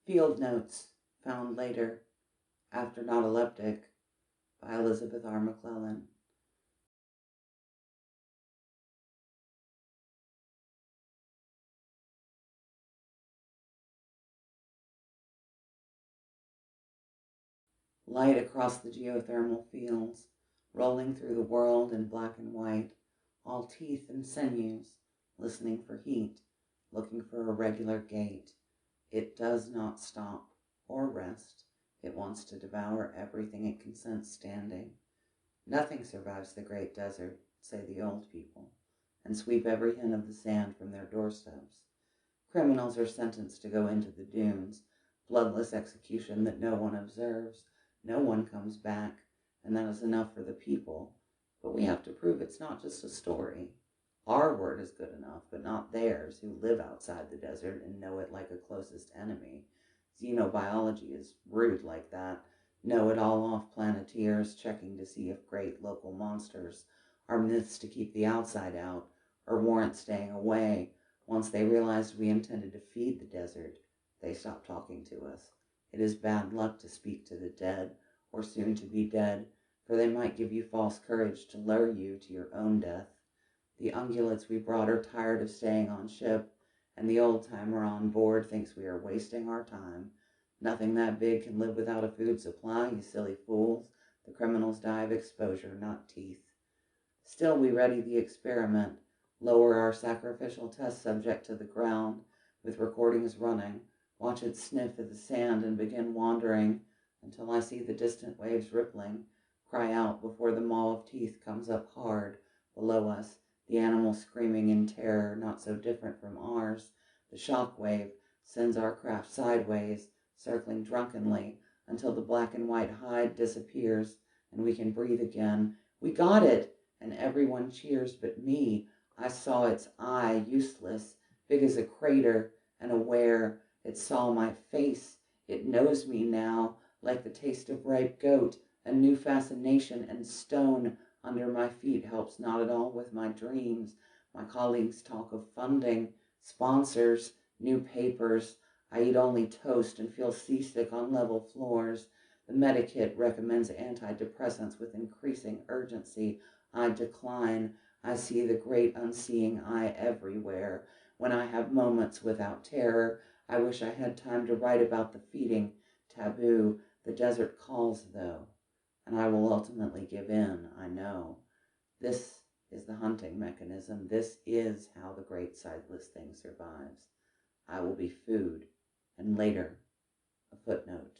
Field Notes, found later, after Nautoleptic, by Elizabeth R. McClellan. Light across the geothermal fields, rolling through the world in black and white, all teeth and sinews, listening for heat, looking for a regular gait. It does not stop or rest. It wants to devour everything it can sense standing. Nothing survives the great desert, say the old people, and sweep every hin of the sand from their doorsteps. Criminals are sentenced to go into the dunes, bloodless execution that no one observes. No one comes back, and that is enough for the people. But we have to prove it's not just a story. Our word is good enough, but not theirs, who live outside the desert and know it like a closest enemy. Xenobiology is rude like that. Know-it-all off-planeteers checking to see if great local monsters are myths to keep the outside out or warrant staying away. Once they realized we intended to feed the desert, they stopped talking to us. It is bad luck to speak to the dead, or soon to be dead, for they might give you false courage to lure you to your own death. The ungulates we brought are tired of staying on ship, and the old-timer on board thinks we are wasting our time. Nothing that big can live without a food supply, you silly fools. The criminals die of exposure, not teeth. Still we ready the experiment, lower our sacrificial test subject to the ground, with recordings running, watch it sniff at the sand and begin wandering until I see the distant waves rippling, cry out before the maw of teeth comes up hard below us, the animal screaming in terror not so different from ours. The shock wave sends our craft sideways, circling drunkenly until the black and white hide disappears and we can breathe again. We got it! And everyone cheers but me. I saw its eye, useless, big as a crater, and aware. It saw my face. It knows me now, like the taste of ripe goat. A new fascination, and stone under my feet helps not at all with my dreams. My colleagues talk of funding, sponsors, new papers. I eat only toast and feel seasick on level floors. The Medikit recommends antidepressants with increasing urgency. I decline. I see the great unseeing eye everywhere. When I have moments without terror, I wish I had time to write about the feeding taboo. The desert calls, though, and I will ultimately give in, I know. This is the hunting mechanism. This is how the great sightless thing survives. I will be food, and later, a footnote.